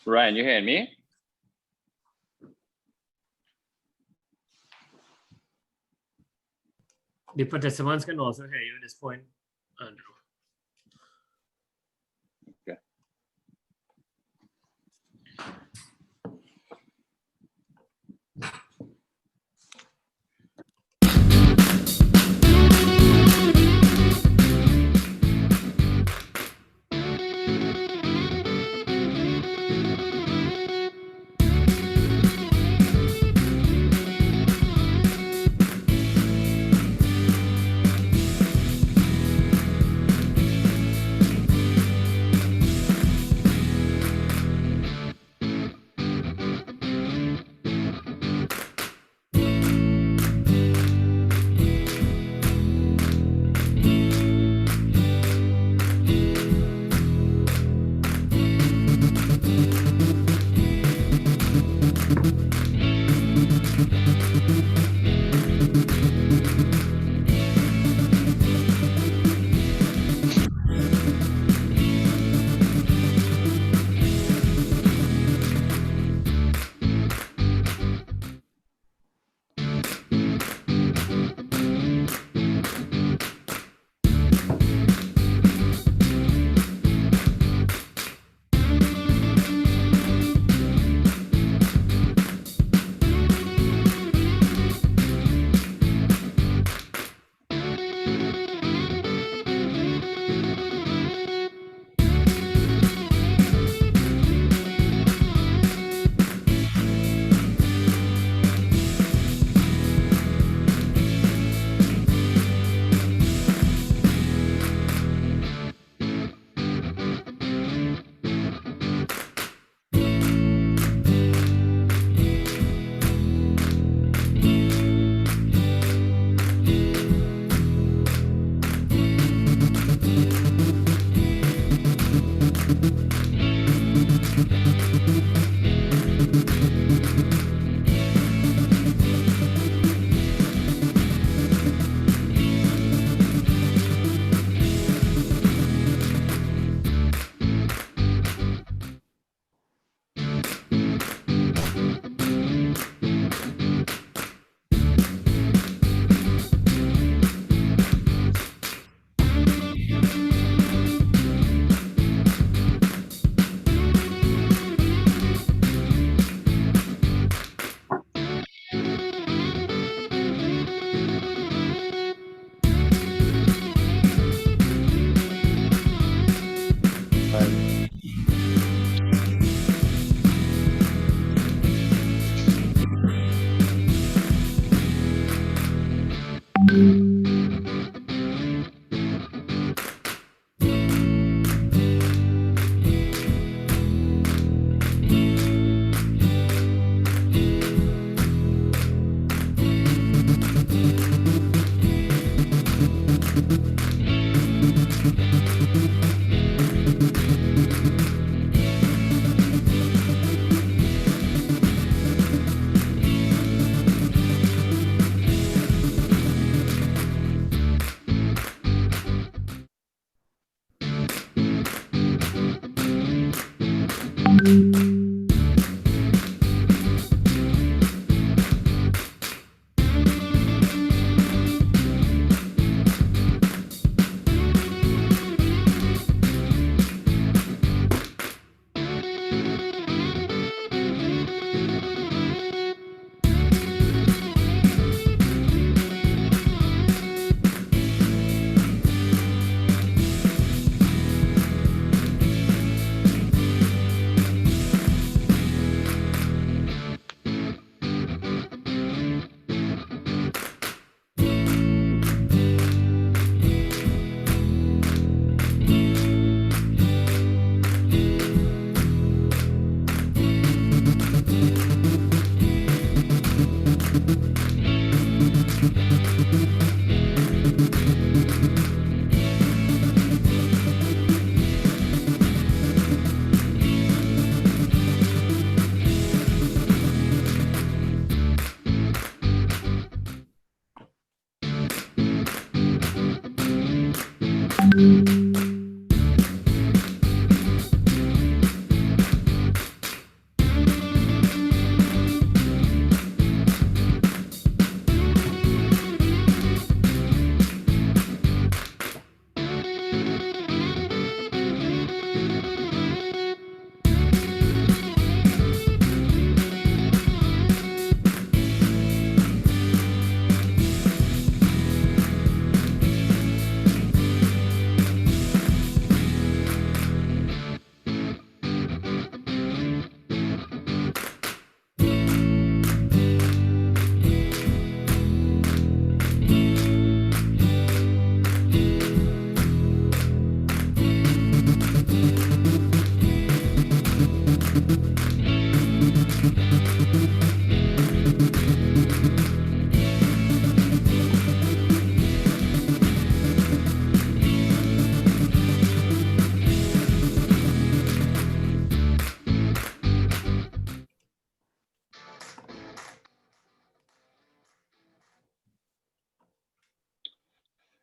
Ryan, you hear me? The participants can also hear you at this point, Andrew. Okay.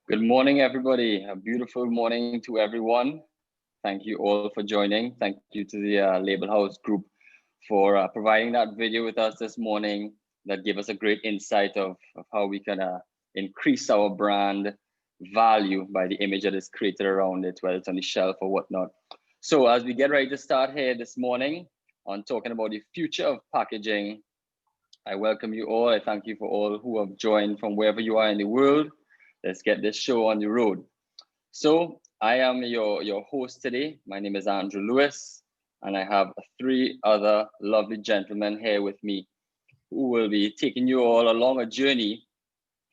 Good morning, everybody. A beautiful morning to everyone. Thank you all for joining. Thank you to the Label House group for providing that video with us this morning that gave us a great insight of how we can increase our brand value by the image that is created around it, whether it's on the shelf or whatnot. So as we get ready to start here this morning on talking about the future of packaging, I welcome you all. I thank you for all who have joined from wherever you are in the world. Let's get this show on the road. So I am your host today. My name is Andrew Lewis, and I have three other lovely gentlemen here with me who will be taking you all along a journey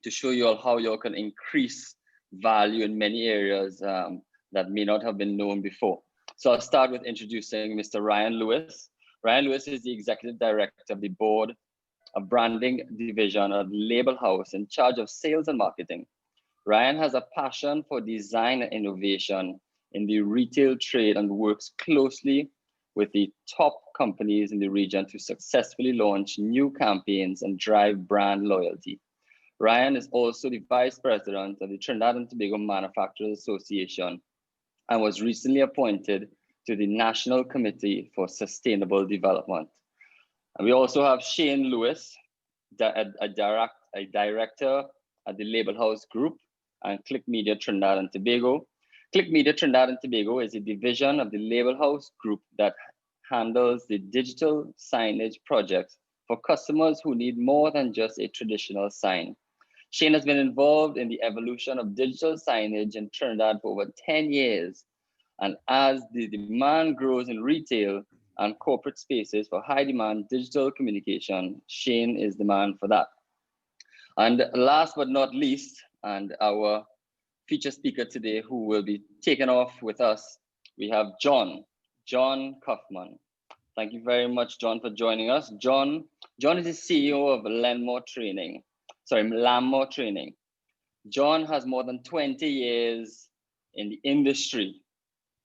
to show you all how you all can increase value in many areas that may not have been known before. So I'll start with introducing Mr. Ryan Lewis. Ryan Lewis is the Executive Director of the Board of Branding Division at Label House in charge of sales and marketing. Ryan has a passion for design and innovation in the retail trade and works closely with the top companies in the region to successfully launch new campaigns and drive brand loyalty. Ryan is also the Vice President of the Trinidad and Tobago Manufacturers Association and was recently appointed to the National Committee for Sustainable Development. And we also have Shane Lewis, a director at the Label House Group and Click Media Trinidad and Tobago. Click Media Trinidad and Tobago is a division of the Label House Group that handles the digital signage projects for customers who need more than just a traditional sign. Shane has been involved in the evolution of digital signage in Trinidad for over 10 years. And as the demand grows in retail and corporate spaces for high demand digital communication, Shane is the man for that. And last but not least, and our feature speaker today who will be taking off with us, we have John Kaufman. Thank you very much, John, for joining us. John is the CEO of Lamore Training. John has more than 20 years in the industry,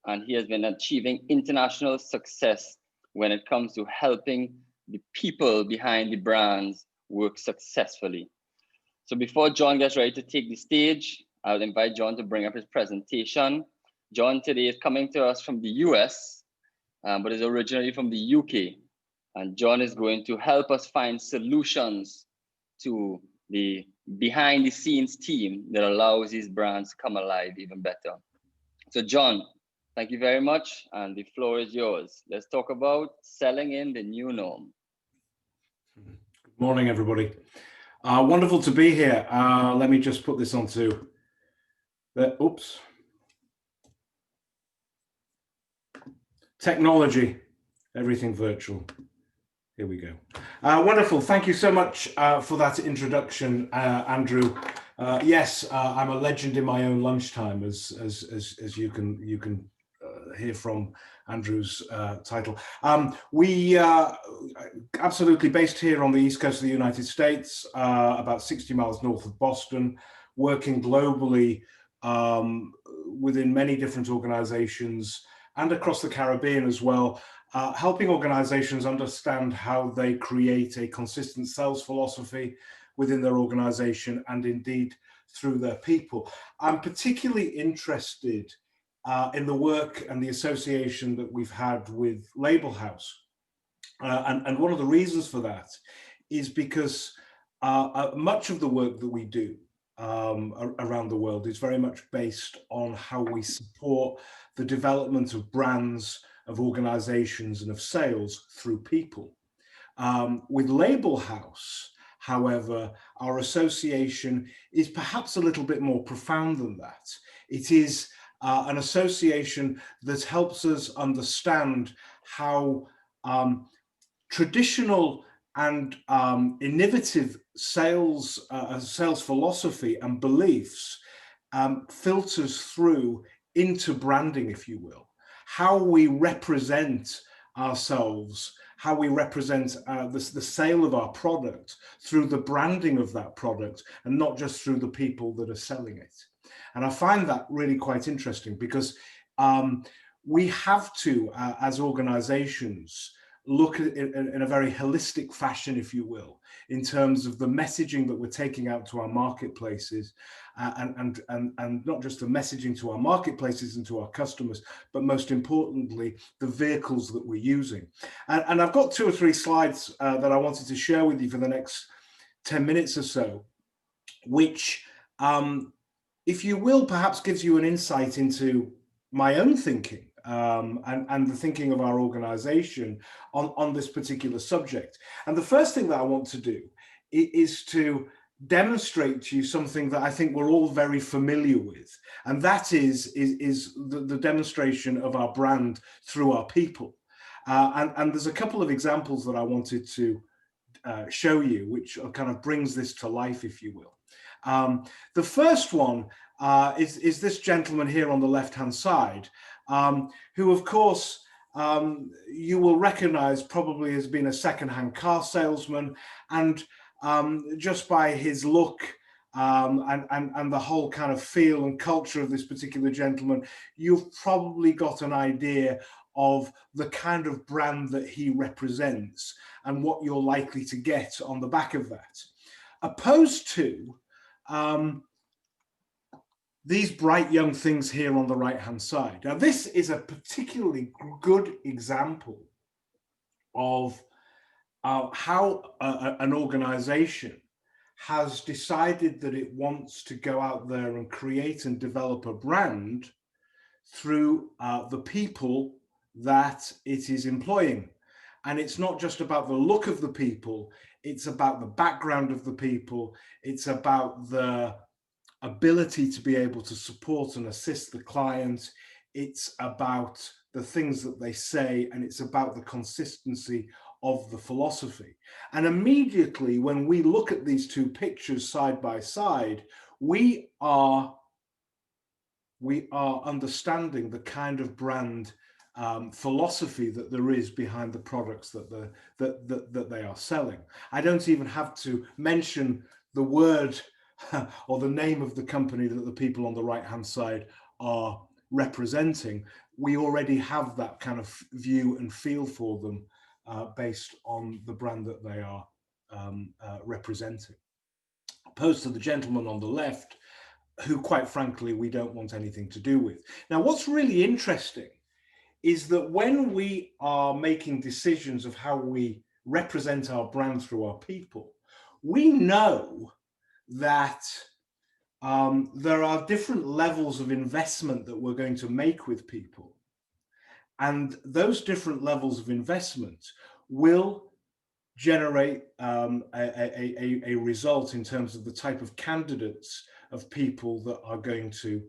and he has been achieving international success when it comes to helping the people behind the brands work successfully. So before John gets ready to take the stage, I'll invite John to bring up his presentation. John today is coming to us from the US, but is originally from the UK. And John is going to help us find solutions to the behind the scenes team that allows these brands to come alive even better. So John, thank you very much. And the floor is yours. Let's talk about selling in the new norm. Good morning, everybody. Wonderful to be here. Let me just put this onto the, oops. Technology, everything virtual. Here we go. Wonderful. Thank you so much for that introduction, Andrew. Yes, I'm a legend in my own lunchtime, as you can hear from Andrew's title. We absolutely based here on the East Coast of the United States, about 60 miles north of Boston, working globally within many different organizations and across the Caribbean as well, helping organizations understand how they create a consistent sales philosophy within their organization and indeed through their people. I'm particularly interested in the work and the association that we've had with Label House. And one of the reasons for that is because much of the work that we do around the world is very much based on how we support the development of brands, of organizations, and of sales through people. With Label House, however, our association is perhaps a little bit more profound than that. It is an association that helps us understand how traditional and innovative sales philosophy and beliefs filters through into branding, if you will. How we represent ourselves, how we represent the sale of our product through the branding of that product, and not just through the people that are selling it. And I find that really quite interesting because we have to, as organizations, look at it in a very holistic fashion, if you will, in terms of the messaging that we're taking out to our marketplaces, and not just the messaging to our marketplaces and to our customers, but most importantly, the vehicles that we're using. And I've got 2 or 3 slides that I wanted to share with you for the next 10 minutes or so, which, if you will, perhaps gives you an insight into my own thinking, and the thinking of our organization on this particular subject. And the first thing that I want to do is to demonstrate to you something that I think we're all very familiar with, and that is the demonstration of our brand through our people. And there's a couple of examples that I wanted to show you, which kind of brings this to life, if you will. The first one is this gentleman here on the left-hand side, who, of course, you will recognize probably as being a second-hand car salesman, and just by his look and the whole kind of feel and culture of this particular gentleman, you've probably got an idea of the kind of brand that he represents and what you're likely to get on the back of that. Opposed to these bright young things here on the right-hand side. Now, this is a particularly good example of how an organization has decided that it wants to go out there and create and develop a brand through the people that it is employing. And it's not just about the look of the people, it's about the background of the people, it's about the ability to be able to support and assist the client, it's about the things that they say, and it's about the consistency of the philosophy. And immediately when we look at these 2 pictures side by side, we are understanding the kind of brand philosophy that there is behind the products that they are selling. I don't even have to mention the word or the name of the company that the people on the right-hand side are representing. We already have that kind of view and feel for them based on the brand that they are representing. Opposed to the gentleman on the left, who, quite frankly, we don't want anything to do with. Now, what's really interesting is that when we are making decisions of how we represent our brand through our people, we know that there are different levels of investment that we're going to make with people. And those different levels of investment will generate a result in terms of the type of candidates of people that are going to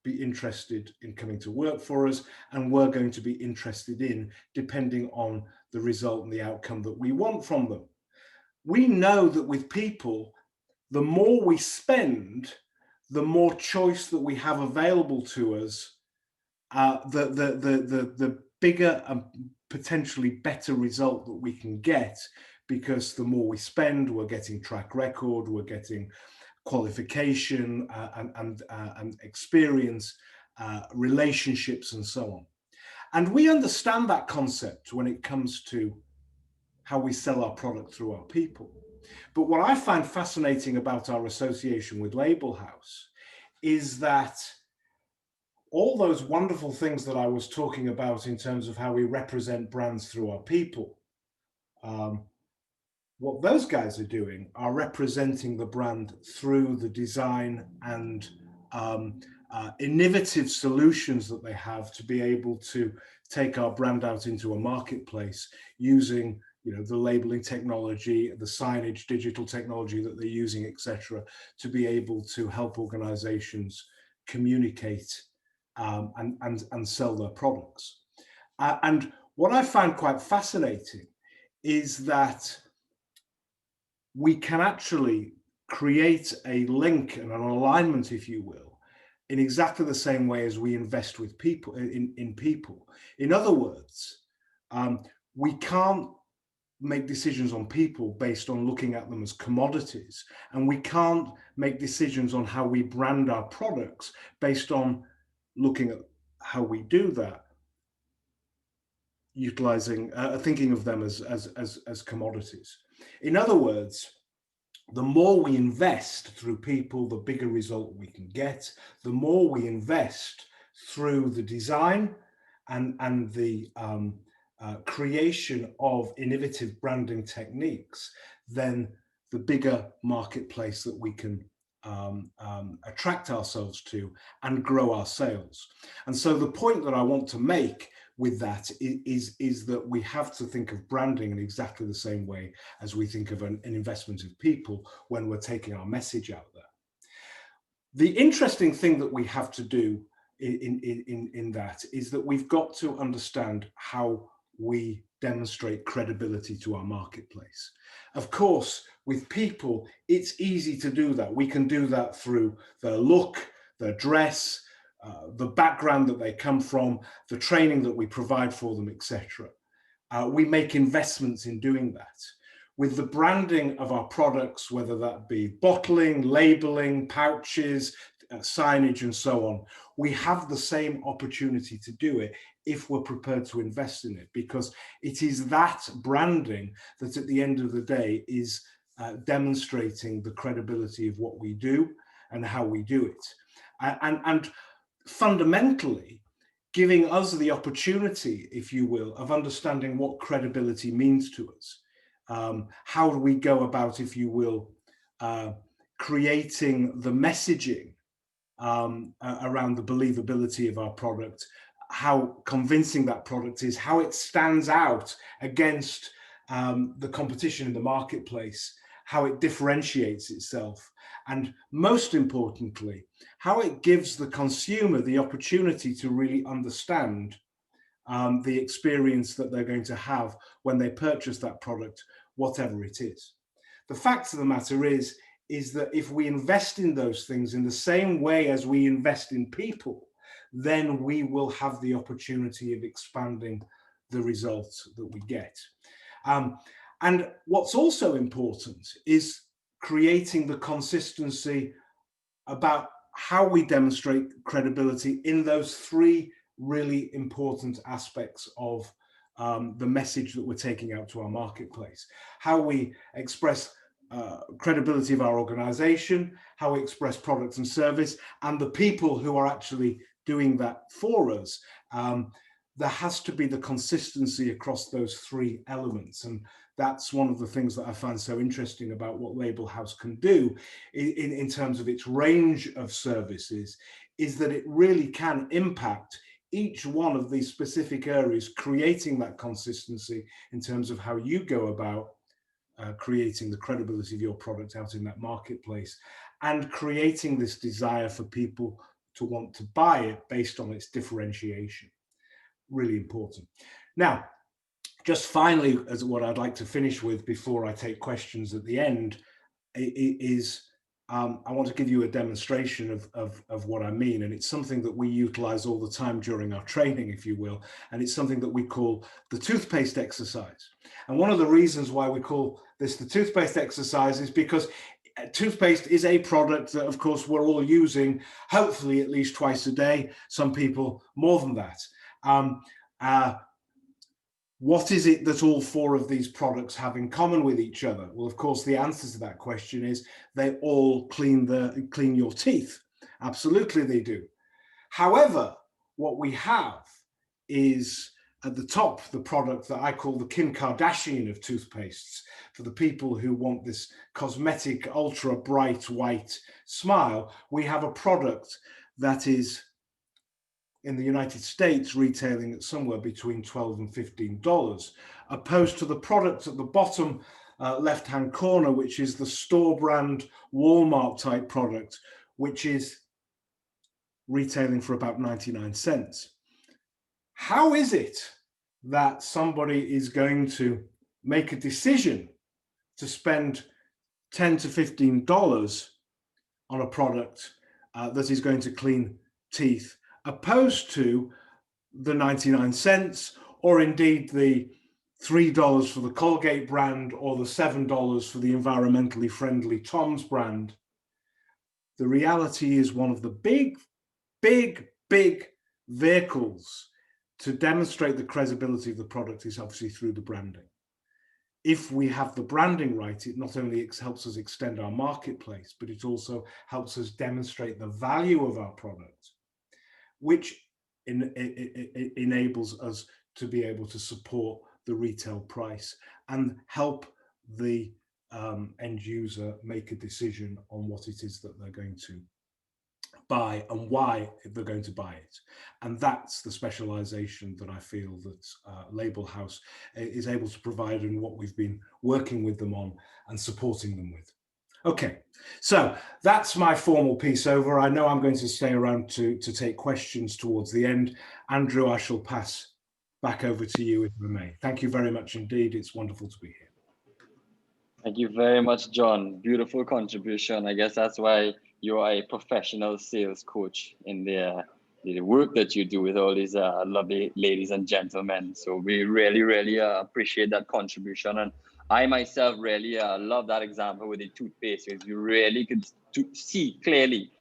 be interested in coming to work for us, and we're going to be interested in, depending on the result and the outcome that we want from them. We know that with people, the more we spend, the more choice that we have available to us, the bigger and potentially better result that we can get, because the more we spend, we're getting track record, we're getting qualification and experience, relationships, and so on. And we understand that concept when it comes to how we sell our product through our people. But what I find fascinating about our association with Label House is that all those wonderful things that I was talking about in terms of how we represent brands through our people, what those guys are doing are representing the brand through the design and innovative solutions that they have to be able to take our brand out into a marketplace using, the labeling technology, the signage, digital technology that they're using, etc., to be able to help organizations communicate and sell their products. And what I find quite fascinating is that we can actually create a link and an alignment, if you will, in exactly the same way as we invest with people in people. In other words, we can't make decisions on people based on looking at them as commodities, and we can't make decisions on how we brand our products based on looking at how we do that thinking of them as commodities. In other words, the more we invest through people, the bigger result we can get. The more we invest through the design and the creation of innovative branding techniques, then the bigger marketplace that we can attract ourselves to and grow our sales. And so the point that I want to make with that is that we have to think of branding in exactly the same way as we think of an investment of people when we're taking our message out there. The interesting thing that we have to do in that is that we've got to understand how we demonstrate credibility to our marketplace. Of course, with people, it's easy to do that. We can do that through their look, their dress, the background that they come from, the training that we provide for them, etc. We make investments in doing that. With the branding of our products, whether that be bottling, labeling, pouches, signage, and so on, we have the same opportunity to do it if we're prepared to invest in it, because it is that branding that at the end of the day is demonstrating the credibility of what we do and how we do it. And fundamentally, giving us the opportunity, if you will, of understanding what credibility means to us. How do we go about, if you will, creating the messaging around the believability of our product, how convincing that product is, how it stands out against the competition in the marketplace, how it differentiates itself, and most importantly, how it gives the consumer the opportunity to really understand the experience that they're going to have when they purchase that product, whatever it is. The fact of the matter is that if we invest in those things in the same way as we invest in people, then we will have the opportunity of expanding the results that we get. And what's also important is creating the consistency about how we demonstrate credibility in those three really important aspects of the message that we're taking out to our marketplace. How we express credibility of our organization, how we express products and service, and the people who are actually doing that for us. There has to be the consistency across those three elements. And that's one of the things that I find so interesting about what Label House can do in terms of its range of services, is that it really can impact each one of these specific areas, creating that consistency in terms of how you go about creating the credibility of your product out in that marketplace, and creating this desire for people to want to buy it based on its differentiation. Really important. Now, just finally, as what I'd like to finish with before I take questions at the end is I want to give you a demonstration of what I mean. And it's something that we utilize all the time during our training, if you will. And it's something that we call the toothpaste exercise. And one of the reasons why we call this the toothpaste exercise is because toothpaste is a product that, of course, we're all using, hopefully at least twice a day, some people more than that. What is it that all four of these products have in common with each other? Well, of course, the answer to that question is they all clean your teeth. Absolutely, they do. However, what we have is at the top the product that I call the Kim Kardashian of toothpastes, for the people who want this cosmetic, ultra bright white smile. We have a product that is in the United States retailing at somewhere between $12 and $15, opposed to the product at the bottom left-hand corner, which is the store brand Walmart type product, which is retailing for about 99 cents. How is it that somebody is going to make a decision to spend $10 to $15 on a product that is going to clean teeth, opposed to the 99 cents, or indeed the $3 for the Colgate brand, or the $7 for the environmentally friendly Tom's brand? The reality is one of the big vehicles to demonstrate the credibility of the product is obviously through the branding. If we have the branding right, it not only helps us extend our marketplace, but it also helps us demonstrate the value of our product, which enables us to be able to support the retail price and help the end user make a decision on what it is that they're going to buy and why they're going to buy it. And that's the specialization that I feel that Label House is able to provide, and what we've been working with them on and supporting them with. Okay, so that's my formal piece over. I know I'm going to stay around to take questions towards the end. Andrew, I shall pass back over to you if I may. Thank you very much indeed. It's wonderful to be here. Thank you very much, John. Beautiful contribution. I guess that's why you are a professional sales coach in the work that you do with all these lovely ladies and gentlemen. So we really, really appreciate that contribution. And I myself really love that example with the toothpaste, because you really could see clearly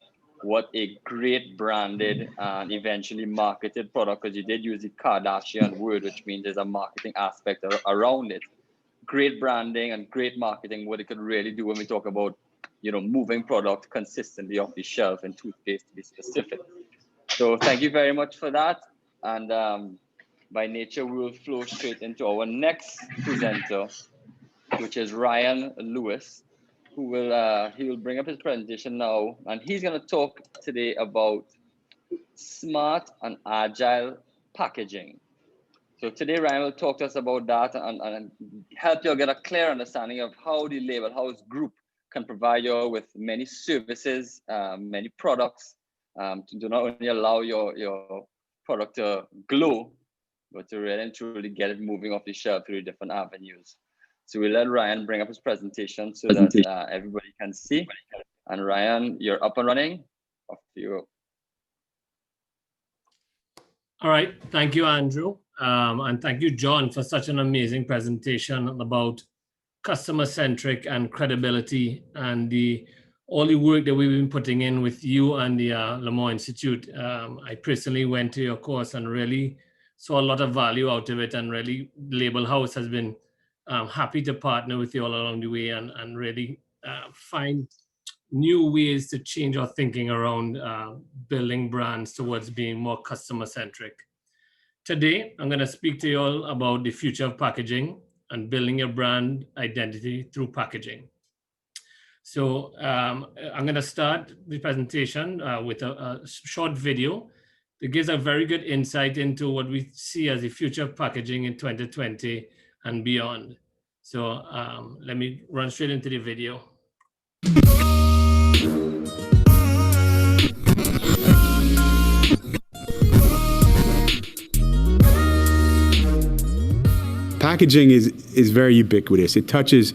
what a great branded and eventually marketed product, because you did use the Kardashian word, which means there's a marketing aspect around it. Great branding and great marketing, what it could really do when we talk about, you know, moving product consistently off the shelf, and toothpaste to be specific. So thank you very much for that. And by nature, we will flow straight into our next presenter, which is Ryan Lewis, who will he will bring up his presentation now, and he's going to talk today about smart and agile packaging. So today, Ryan will talk to us about that and help you get a clear understanding of how the Label House Group can provide you with many services, many products, to do not only allow your product to glow, but to really and truly get it moving off the shelf through different avenues. So we'll let Ryan bring up his presentation so that everybody can see. And Ryan, you're up and running. Off to you. All right. Thank you, Andrew. And thank you, John, for such an amazing presentation about customer-centric and credibility, and all the work that we've been putting in with you and the Lamar Institute. I personally went to your course and really saw a lot of value out of it, and really Label House has been happy to partner with you all along the way and really find new ways to change our thinking around building brands towards being more customer-centric. Today, I'm going to speak to you all about the future of packaging and building your brand identity through packaging. So I'm going to start the presentation with a short video that gives a very good insight into what we see as the future of packaging in 2020 and beyond. So let me run straight into the video. Packaging is very ubiquitous. It touches,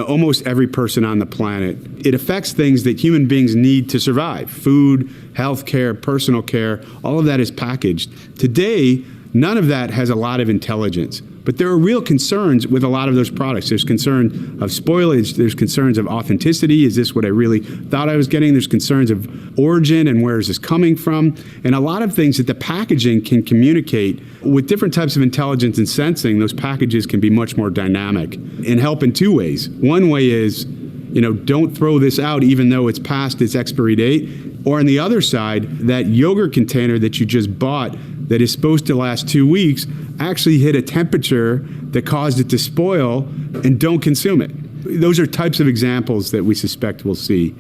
almost every person on the planet. It affects things that human beings need to survive: food, healthcare, personal care. All of that is packaged. Today, none of that has a lot of intelligence, but there are real concerns with a lot of those products. There's concern of spoilage. There's concerns of authenticity. Is this what I really thought I was getting? There's concerns of origin and where is this coming from? And a lot of things that the packaging can communicate with different types of intelligence and sensing. Those packages can be much more dynamic and help in two ways. One way is, don't throw this out even though it's past its expiry date. Or on the other side, that yogurt container that you just bought that is supposed to last 2 weeks actually hit a temperature that caused it to spoil, and don't consume it. Those are types of examples that we suspect we'll see.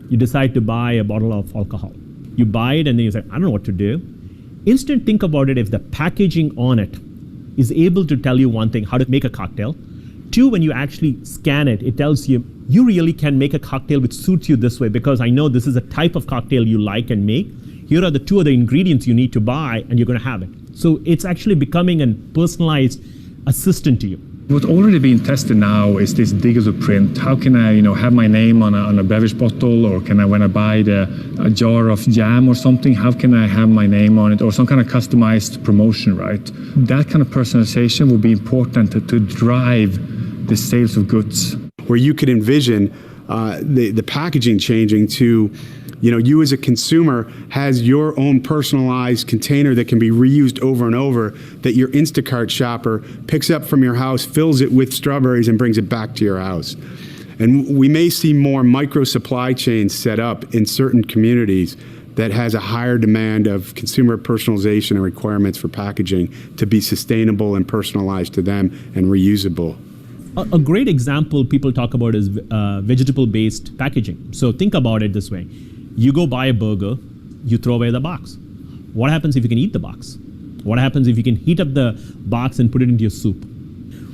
You decide to buy a bottle of alcohol. You buy it and then you say, I don't know what to do. Instead, think about it if the packaging on it is able to tell you one thing, how to make a cocktail. Two, when you actually scan it, it tells you, you really can make a cocktail which suits you this way because I know this is a type of cocktail you like and make. Here are the two other ingredients you need to buy and you're going to have it. So it's actually becoming a personalized assistant to you. What's already being tested now is this digital print. How can I, have my name on a beverage bottle, or can I, when I buy a jar of jam or something, how can I have my name on it, or some kind of customized promotion, right? That kind of personalization will be important to drive the sales of goods. Where you could envision the packaging changing to You know, you as a consumer has your own personalized container that can be reused over and over, that your Instacart shopper picks up from your house, fills it with strawberries and brings it back to your house. And we may see more micro supply chains set up in certain communities that has a higher demand of consumer personalization and requirements for packaging to be sustainable and personalized to them and reusable. A great example people talk about is vegetable-based packaging. So think about it this way. You go buy a burger, you throw away the box. What happens if you can eat the box? What happens if you can heat up the box and put it into your soup?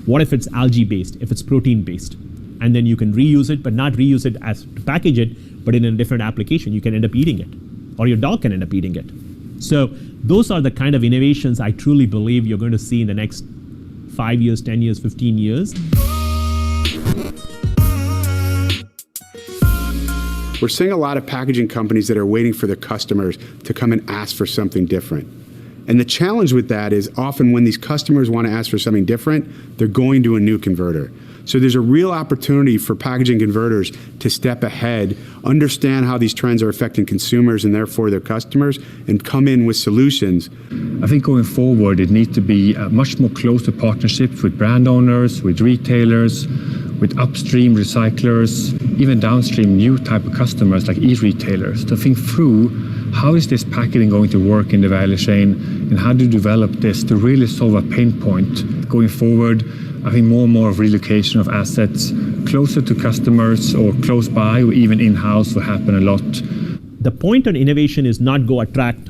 What if it's algae-based, if it's protein-based? And then you can reuse it, but not reuse it as to package it, but in a different application. You can end up eating it, or your dog can end up eating it. So those are the kind of innovations I truly believe you're going to see in the next 5 years, 10 years, 15 years. We're seeing a lot of packaging companies that are waiting for their customers to come and ask for something different. And the challenge with that is often when these customers want to ask for something different, they're going to a new converter. So there's a real opportunity for packaging converters to step ahead, understand how these trends are affecting consumers and therefore their customers, and come in with solutions. I think going forward, it needs to be much more closer partnerships with brand owners, with retailers, with upstream recyclers, even downstream new type of customers like e-retailers, to think through how is this packaging going to work in the value chain and how do you develop this to really solve a pain point going forward. I think more and more of relocation of assets closer to customers or close by or even in-house will happen a lot. The point on innovation is not go attract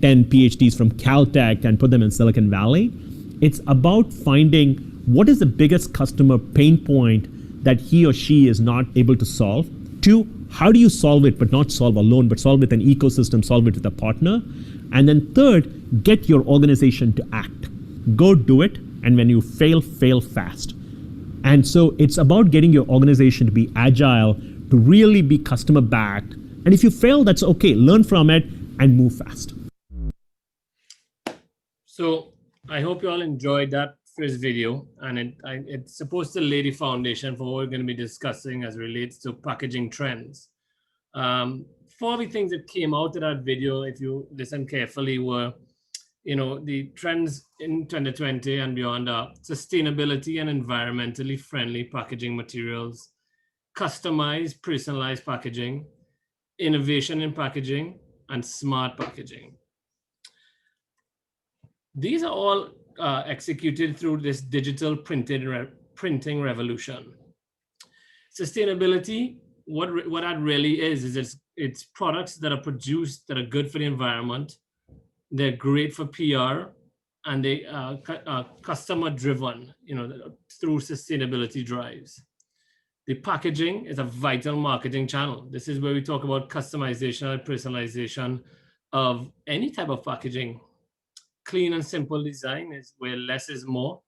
10 PhDs from Caltech and put them in Silicon Valley. It's about finding what is the biggest customer pain point that he or she is not able to solve. 2, how do you solve it, but not solve alone, but solve with an ecosystem, solve it with a partner. And then 3rd, get your organization to act. Go do it. And when you fail, fail fast. And so it's about getting your organization to be agile, to really be customer backed. And if you fail, that's okay. Learn from it and move fast. So I hope you all enjoyed that first video, and it's supposed to lay the foundation for what we're going to be discussing as relates to packaging trends. 4 of the things that came out of that video, if you listen carefully, were the trends in 2020 and beyond are sustainability and environmentally friendly packaging materials, customized, personalized packaging, innovation in packaging, and smart packaging. These are all executed through this digital printing revolution. Sustainability, what that really is it's products that are produced that are good for the environment. They're great for PR, and they are customer driven, through sustainability drives. The packaging is a vital marketing channel. This is where we talk about customization and personalization of any type of packaging. Clean and simple design is where less is more.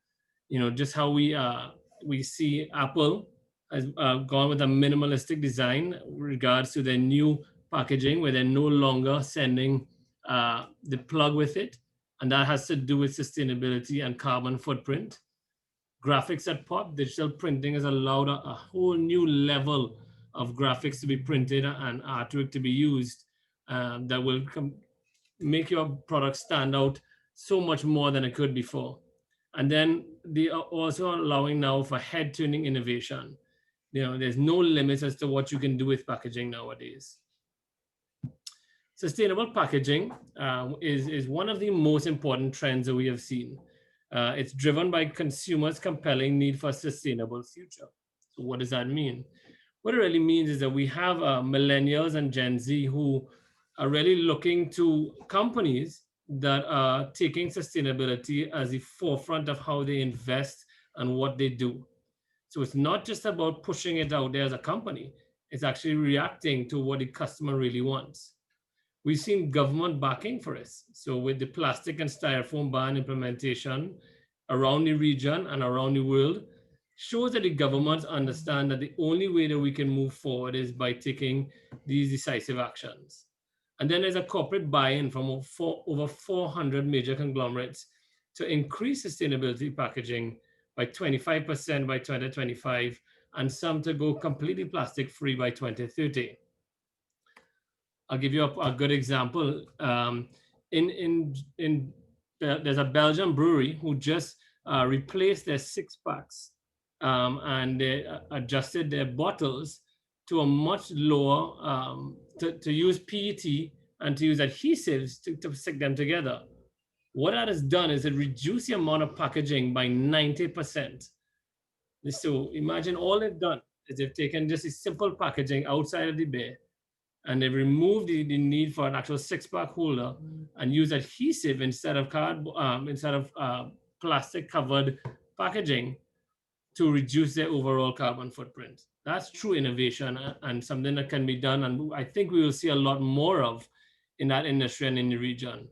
Just how we see Apple has gone with a minimalistic design in regards to their new packaging, where they're no longer sending the plug with it, and that has to do with sustainability and carbon footprint. Graphics at Pop, digital printing has allowed a whole new level of graphics to be printed and artwork to be used that will make your product stand out so much more than it could before. And then they are also allowing now for head-turning innovation. There's no limits as to what you can do with packaging nowadays. Sustainable packaging is one of the most important trends that we have seen. It's driven by consumers' compelling need for a sustainable future. So what does that mean? What it really means is that we have millennials and Gen Z who are really looking to companies that are taking sustainability as the forefront of how they invest and what they do. So it's not just about pushing it out there as a company, it's actually reacting to what the customer really wants. We've seen government backing for this. So with the plastic and styrofoam ban implementation around the region and around the world, shows that the governments understand that the only way that we can move forward is by taking these decisive actions. And then there's a corporate buy-in from over 400 major conglomerates to increase sustainability packaging by 25% by 2025, and some to go completely plastic-free by 2030. I'll give you a good example. There's a Belgian brewery who just replaced their 6-packs and they adjusted their bottles to a much lower, to use PET and to use adhesives to stick them together. What that has done is it reduced the amount of packaging by 90%. So imagine all they've done is they've taken just a simple packaging outside of the beer and they've removed the need for an actual 6-pack holder and use adhesive instead of plastic covered packaging to reduce their overall carbon footprint. That's true innovation and something that can be done. And I think we will see a lot more of in that industry and in the region.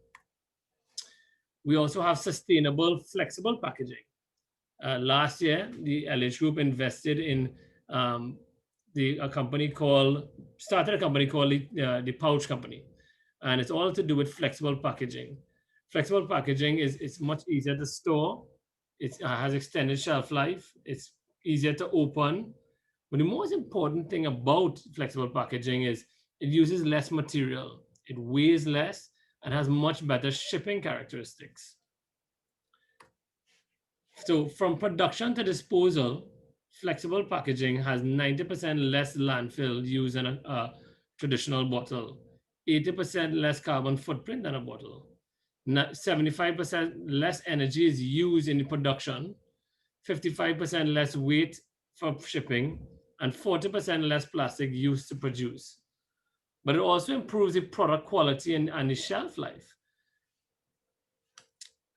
We also have sustainable, flexible packaging. Last year, the LH Group invested in started a company called the Pouch Company. And it's all to do with flexible packaging. Flexible packaging is much easier to store. It has extended shelf life. It's easier to open. But the most important thing about flexible packaging is it uses less material. It weighs less and has much better shipping characteristics. So from production to disposal, flexible packaging has 90% less landfill use than a traditional bottle, 80% less carbon footprint than a bottle, 75% less energy is used in the production, 55% less weight for shipping, and 40% less plastic used to produce. But it also improves the product quality and the shelf life.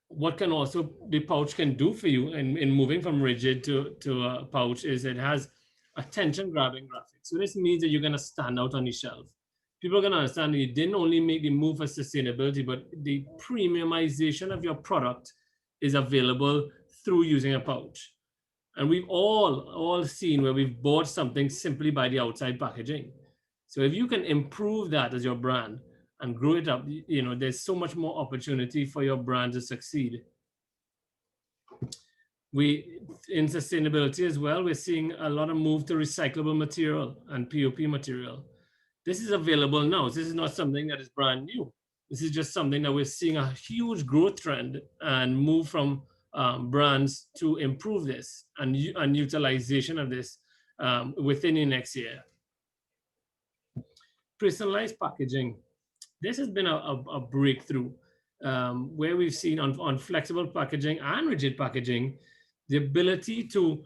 What can also the pouch can do for you in moving from rigid to a pouch is it has attention grabbing graphics. So this means that you're going to stand out on the shelf. People are going to understand that you didn't only make the move for sustainability, but the premiumization of your product is available through using a pouch. And we've all seen where we've bought something simply by the outside packaging. So if you can improve that as your brand and grow it up, you know, there's so much more opportunity for your brand to succeed. In sustainability as well, we're seeing a lot of move to recyclable material and POP material. This is available now. This is not something that is brand new. This is just something that we're seeing a huge growth trend and move from brands to improve this and utilization of this within the next year. Personalized packaging. This has been a breakthrough where we've seen on flexible packaging and rigid packaging, the ability to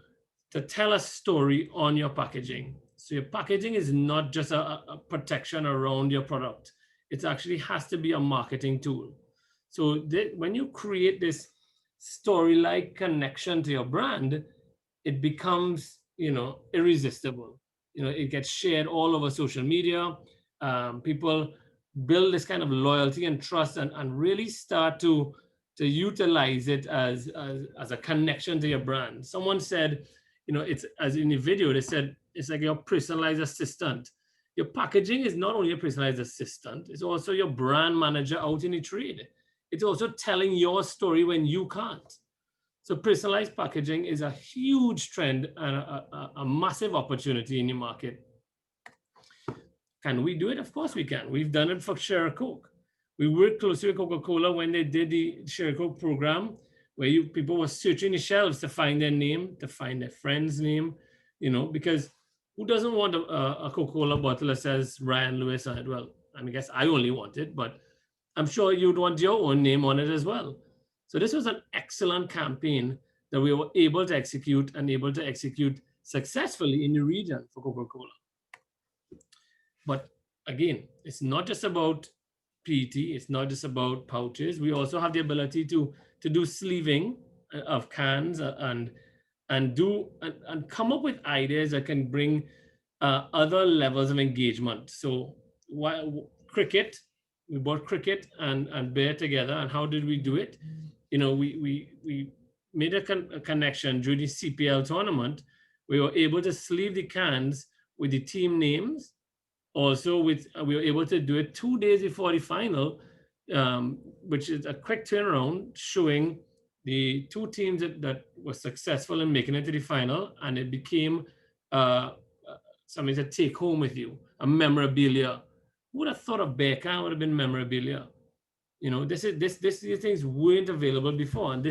tell a story on your packaging. So your packaging is not just a protection around your product. It actually has to be a marketing tool. So when you create this story-like connection to your brand, it becomes, irresistible. It gets shared all over social media. People build this kind of loyalty and trust and really start to utilize it as a connection to your brand. Someone said, it's as in the video, they said, it's like your personalized assistant. Your packaging is not only a personalized assistant, it's also your brand manager out in the trade. It's also telling your story when you can't. So personalized packaging is a huge trend and a massive opportunity in the market. Can we do it? Of course we can. We've done it for Share a Coke. We worked closely with Coca-Cola when they did the Share a Coke program, where people were searching the shelves to find their name, to find their friend's name, because who doesn't want a Coca-Cola bottle that says Ryan Lewis on it? Well, I guess I only want it, but I'm sure you'd want your own name on it as well. So this was an excellent campaign that we were able to execute successfully in the region for Coca-Cola. But again, it's not just about PET, it's not just about pouches. We also have the ability to do sleeving of cans and come up with ideas that can bring other levels of engagement. So cricket, we bought cricket and beer together. And how did we do it? We made a connection during the CPL tournament. We were able to sleeve the cans with the team names. Also, we were able to do it 2 days before the final, which is a quick turnaround, showing the two teams that were successful in making it to the final, and it became something to take home with you, a memorabilia Who would have thought a bear can would have been memorabilia? You know, these things weren't available before, and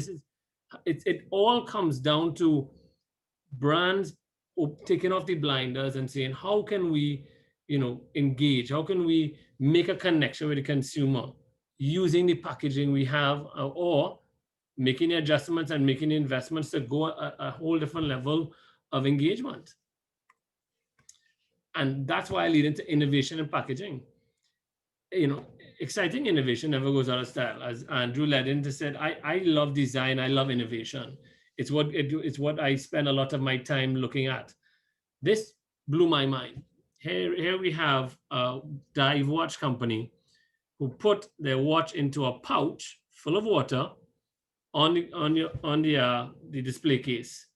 it all comes down to brands taking off the blinders and saying, how can we, you know, engage? How can we make a connection with the consumer using the packaging we have, or making the adjustments and making the investments to go a whole different level of engagement? And that's why I lead into innovation in packaging. You know, exciting innovation never goes out of style. As Andrew led into said, I love design, I love innovation. It's what I spend a lot of my time looking at. This blew my mind. Here we have a dive watch company who put their watch into a pouch full of water on the display case.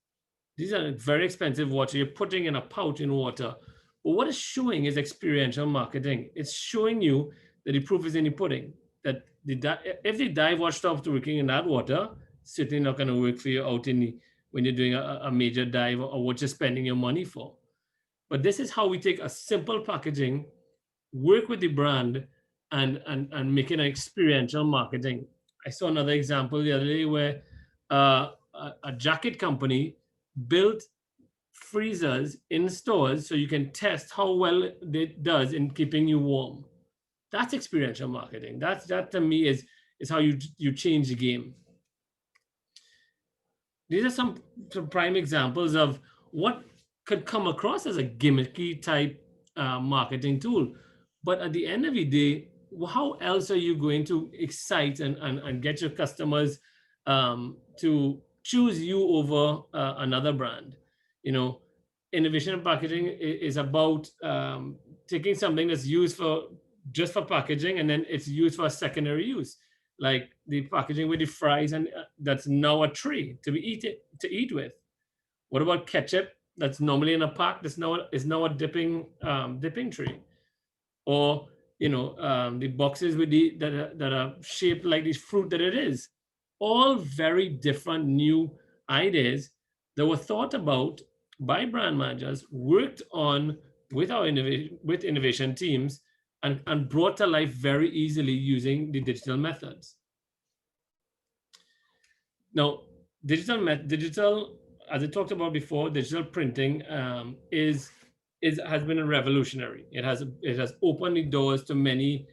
These are very expensive watches you're putting in a pouch in water. But what it's showing is experiential marketing. It's showing you that the proof is in the pudding. That if the dive watch stops working in that water, certainly not going to work for you out when you're doing a major dive, or what you're spending your money for. But this is how we take a simple packaging, work with the brand, and make it an experiential marketing. I saw another example the other day where a jacket company built freezers in stores so you can test how well it does in keeping you warm. That's experiential marketing. That to me is how you change the game. These are some prime examples of what could come across as a gimmicky type marketing tool. But at the end of the day, how else are you going to excite and get your customers to choose you over another brand? You know, innovation in packaging is about taking something that's used for just for packaging, and then it's used for a secondary use, like the packaging with the fries, and that's now a tray to eat with. What about ketchup that's normally in a pack that's now a dipping tray? Or the boxes with that are shaped like this fruit that it is. All very different new ideas that were thought about by brand managers, worked on with innovation teams, and brought to life very easily using the digital methods. Now, digital, as I talked about before, digital printing has been a revolutionary. It has opened the doors to many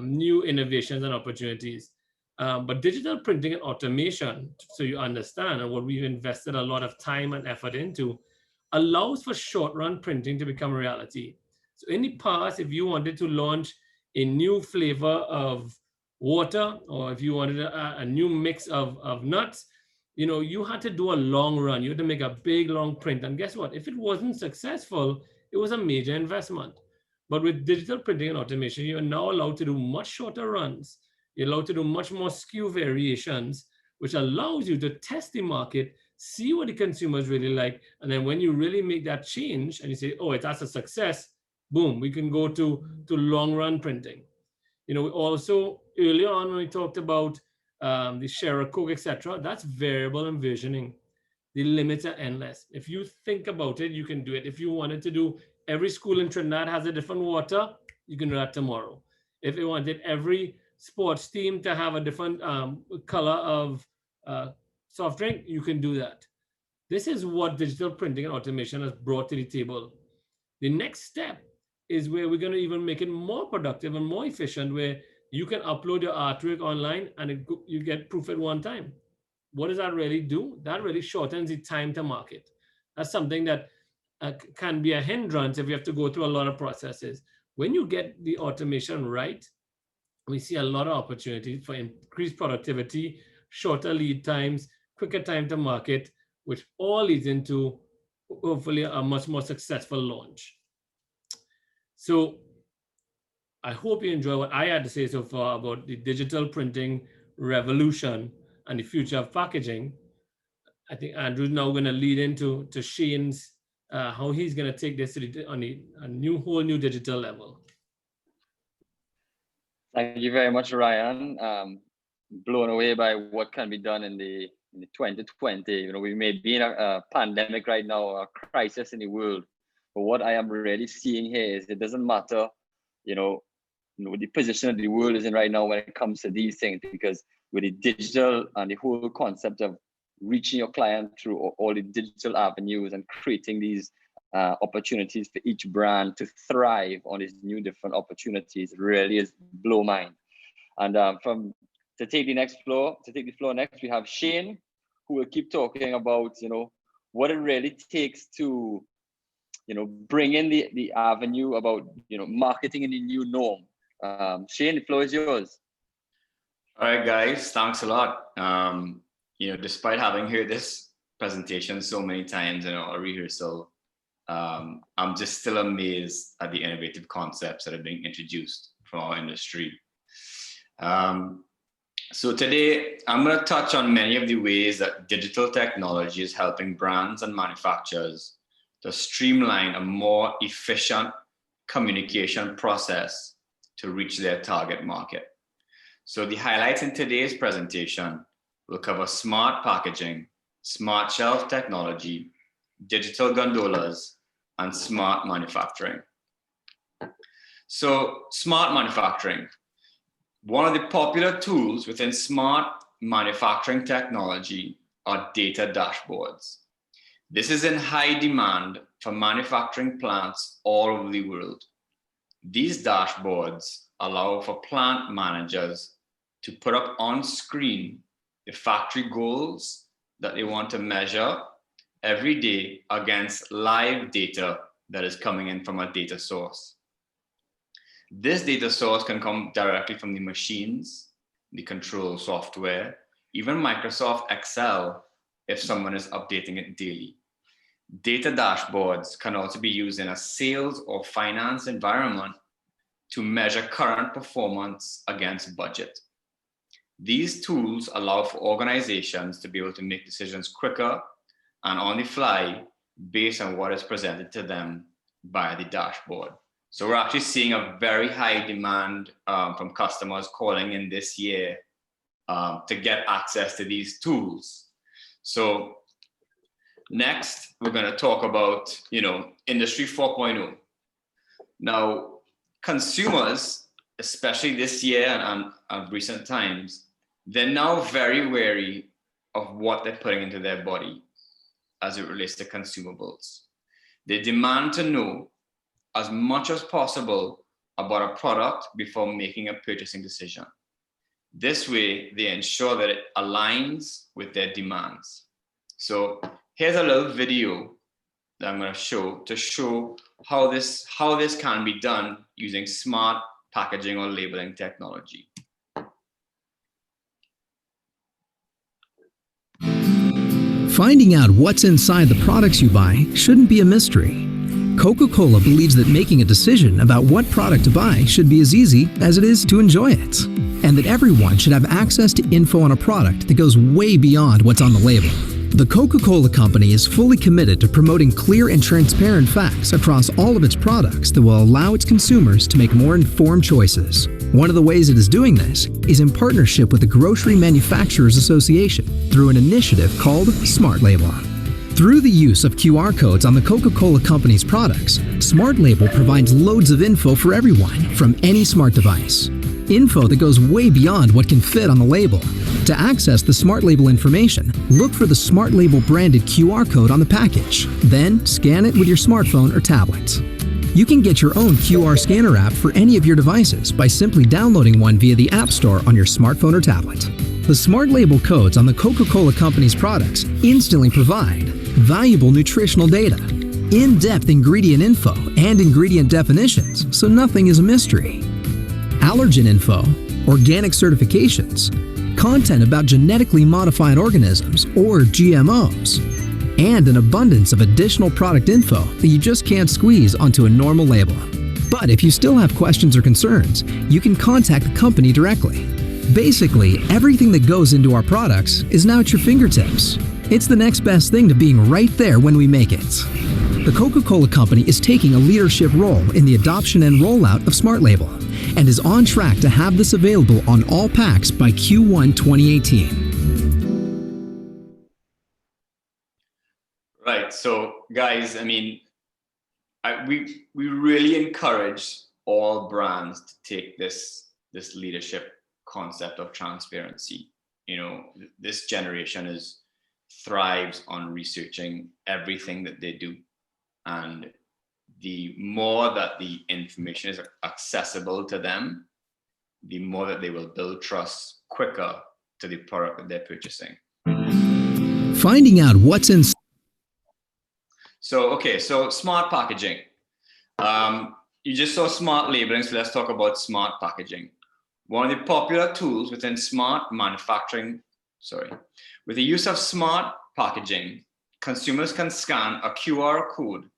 new innovations and opportunities. But digital printing and automation, so you understand, and what we've invested a lot of time and effort into, allows for short-run printing to become a reality. So in the past, if you wanted to launch a new flavor of water, or if you wanted a new mix of nuts, you had to do a long run. You had to make a big, long print. And guess what? If it wasn't successful, it was a major investment. But with digital printing and automation, you're now allowed to do much shorter runs. You're allowed to do much more SKU variations, which allows you to test the market, see what the consumers really like. And then when you really make that change and you say, oh, that's a success, boom, we can go to long run printing. Also earlier on when we talked about the share a Coke, etc., that's variable envisioning. The limits are endless. If you think about it, you can do it. If you wanted to do every school in Trinidad has a different water, you can do that tomorrow. If you wanted every sports team to have a different color of soft drink, you can do that. This is what digital printing and automation has brought to the table. The next step is where we're going to even make it more productive and more efficient, where you can upload your artwork online and you get proof at one time. What does that really do? That really shortens the time to market. That's something that can be a hindrance if you have to go through a lot of processes. When you get the automation right, we see a lot of opportunities for increased productivity, shorter lead times, quicker time to market, which all leads into hopefully a much more successful launch. So I hope you enjoy what I had to say so far about the digital printing revolution and the future of packaging. I think Andrew's now going to lead into Shane's how he's going to take this on a whole new digital level. Thank you very much, Ryan. Blown away by what can be done in the 2020. We may be in a pandemic right now, a crisis in the world. But what I am really seeing here is it doesn't matter, the position that the world is in right now when it comes to these things, because with the digital and the whole concept of reaching your client through all the digital avenues and creating these opportunities for each brand to thrive on these new different opportunities really is blow mind. And to take the floor next, we have Shane, who will keep talking about what it really takes to bring in the avenue about marketing in the new norm. Shane, the floor is yours. All right, guys, thanks a lot. Despite having heard this presentation so many times in our rehearsal, I'm just still amazed at the innovative concepts that are being introduced from our industry. So today, I'm going to touch on many of the ways that digital technology is helping brands and manufacturers to streamline a more efficient communication process to reach their target market. So the highlights in today's presentation will cover smart packaging, smart shelf technology, digital gondolas, and smart manufacturing. So smart manufacturing. One of the popular tools within smart manufacturing technology are data dashboards. This is in high demand for manufacturing plants all over the world. These dashboards allow for plant managers to put up on screen the factory goals that they want to measure every day against live data that is coming in from a data source. This data source can come directly from the machines, the control software, even Microsoft Excel if someone is updating it daily. Data dashboards can also be used in a sales or finance environment to measure current performance against budget. These tools allow for organizations to be able to make decisions quicker and on the fly based on what is presented to them by the dashboard. So we're actually seeing a very high demand from customers calling in this year to get access to these tools. So next, we're going to talk about, Industry 4.0. Now, consumers, especially this year and recent times, they're now very wary of what they're putting into their body as it relates to consumables. They demand to know as much as possible about a product before making a purchasing decision. This way, they ensure that it aligns with their demands. So here's a little video that I'm going to show how this can be done using smart packaging or labeling technology. Finding out what's inside the products you buy shouldn't be a mystery. Coca-Cola believes that making a decision about what product to buy should be as easy as it is to enjoy it, and that everyone should have access to info on a product that goes way beyond what's on the label. The Coca-Cola Company is fully committed to promoting clear and transparent facts across all of its products that will allow its consumers to make more informed choices. One of the ways it is doing this is in partnership with the Grocery Manufacturers Association through an initiative called Smart Label. Through the use of QR codes on the Coca-Cola Company's products, Smart Label provides loads of info for everyone from any smart device. Info that goes way beyond what can fit on the label. To access the Smart Label information, look for the Smart Label branded QR code on the package. Then scan it with your smartphone or tablet. You can get your own QR scanner app for any of your devices by simply downloading one via the App Store on your smartphone or tablet. The Smart Label codes on the Coca-Cola Company's products instantly provide valuable nutritional data, in-depth ingredient info and ingredient definitions, so nothing is a mystery, allergen info, organic certifications, content about genetically modified organisms or GMOs, and an abundance of additional product info that you just can't squeeze onto a normal label. But if you still have questions or concerns, you can contact the company directly. Basically, everything that goes into our products is now at your fingertips. It's the next best thing to being right there when we make it. The Coca-Cola Company is taking a leadership role in the adoption and rollout of Smart Label and is on track to have this available on all packs by Q1 2018. Right. So, guys, we really encourage all brands to take this leadership concept of transparency. You know, this generation thrives on researching everything that they do, and the more that the information is accessible to them, the more that they will build trust quicker to the product that they're purchasing. Finding out what's in. So smart packaging. You just saw smart labeling, so let's talk about smart packaging. One of the popular tools within smart manufacturing, with the use of smart packaging, consumers can scan a QR code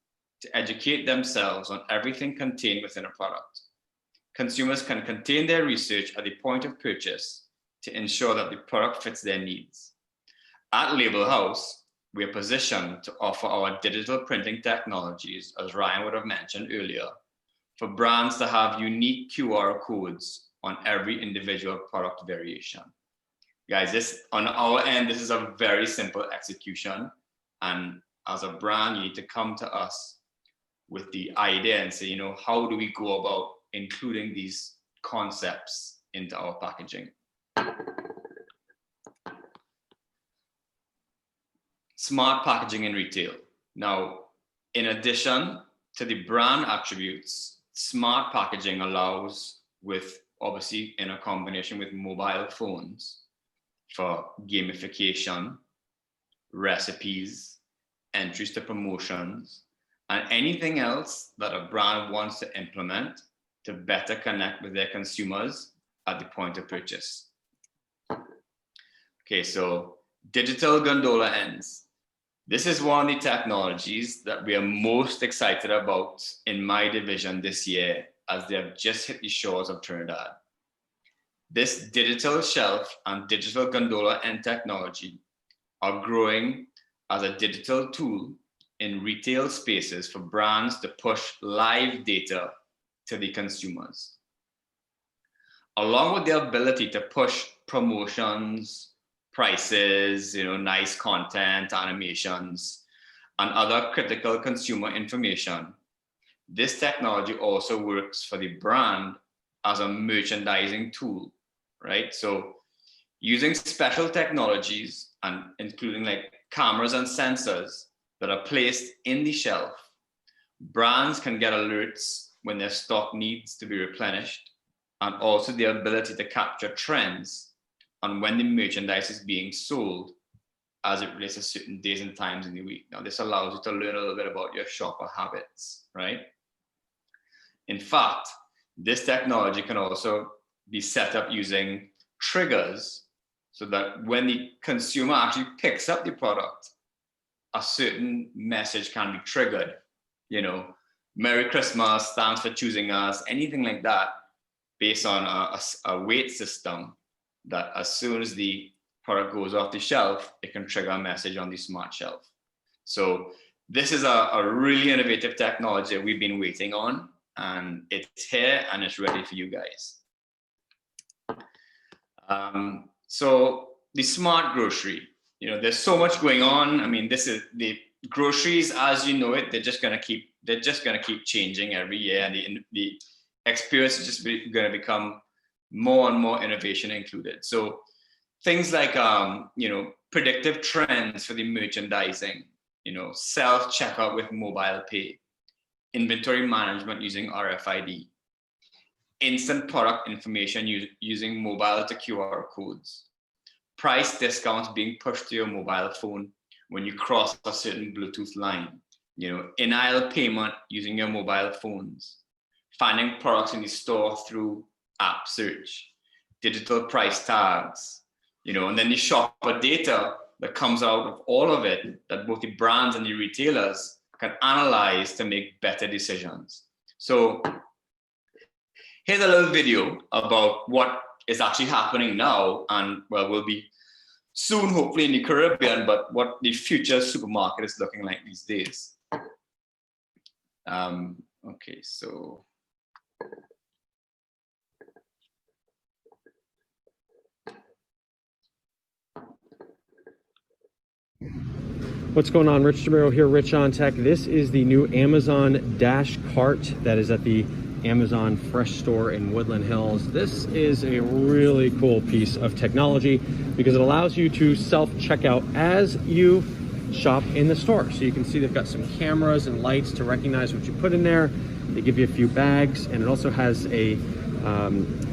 to educate themselves on everything contained within a product. Consumers can contain their research at the point of purchase to ensure that the product fits their needs. At Label House, we are positioned to offer our digital printing technologies, as Ryan would have mentioned earlier, for brands to have unique QR codes on every individual product variation. Guys, this on our end, this is a very simple execution. And as a brand, you need to come to us with the idea and say, you know, how do we go about including these concepts into our packaging? Smart packaging in retail. Now, in addition to the brand attributes, smart packaging allows, with obviously in a combination with mobile phones, for gamification, recipes, entries to promotions, and anything else that a brand wants to implement to better connect with their consumers at the point of purchase. Okay, so digital gondola ends. This is one of the technologies that we are most excited about in my division this year, as they have just hit the shores of Trinidad. This digital shelf and digital gondola end technology are growing as a digital tool in retail spaces for brands to push live data to the consumers. Along with the ability to push promotions, prices, you know, nice content, animations, and other critical consumer information, this technology also works for the brand as a merchandising tool, right? So using special technologies, and including like cameras and sensors that are placed in the shelf, brands can get alerts when their stock needs to be replenished, and also the ability to capture trends on when the merchandise is being sold as it relates to certain days and times in the week. Now, this allows you to learn a little bit about your shopper habits, right? In fact, this technology can also be set up using triggers, so that when the consumer actually picks up the product, a certain message can be triggered. You know, Merry Christmas, thanks for choosing us, anything like that, based on a weight system, that as soon as the product goes off the shelf, it can trigger a message on the smart shelf. So this is a really innovative technology that we've been waiting on, and it's here and it's ready for you guys. So the smart grocery, you know, there's so much going on. I mean, this is the groceries as you know it, they're just gonna keep changing every year, and the experience is just gonna become more and more innovation included. So things like, you know, predictive trends for the merchandising, you know, self-checkout with mobile pay, inventory management using RFID, instant product information using mobile to QR codes, price discounts being pushed to your mobile phone when you cross a certain Bluetooth line, you know, in-aisle payment using your mobile phones, finding products in the store through app search, digital price tags, you know, and then the shopper data that comes out of all of it, that both the brands and the retailers can analyze to make better decisions. So here's a little video about what is actually happening now, and well, will be soon, hopefully in the Caribbean, but what the future supermarket is looking like these days. Okay, so. What's going on? Rich DeMiro here, Rich on Tech. This is the new Amazon Dash Cart that is at the Amazon Fresh Store in Woodland Hills. This is a really cool piece of technology because it allows you to self-checkout as you shop in the store. So you can see they've got some cameras and lights to recognize what you put in there. They give you a few bags, and it also has a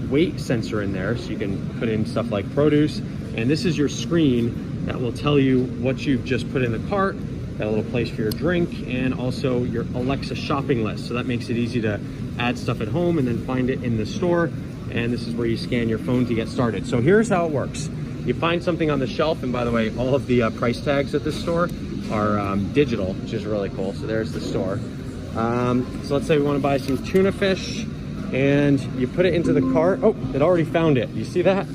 weight sensor in there, so you can put in stuff like produce. And this is your screen that will tell you what you've just put in the cart. Got a little place for your drink, and also your Alexa shopping list. So that makes it easy to add stuff at home and then find it in the store. And this is where you scan your phone to get started. So here's how it works. You find something on the shelf, and by the way, all of the price tags at this store are digital, which is really cool. So there's the store. So let's say we want to buy some tuna fish, and you put it into the cart. Oh, it already found it. You see that?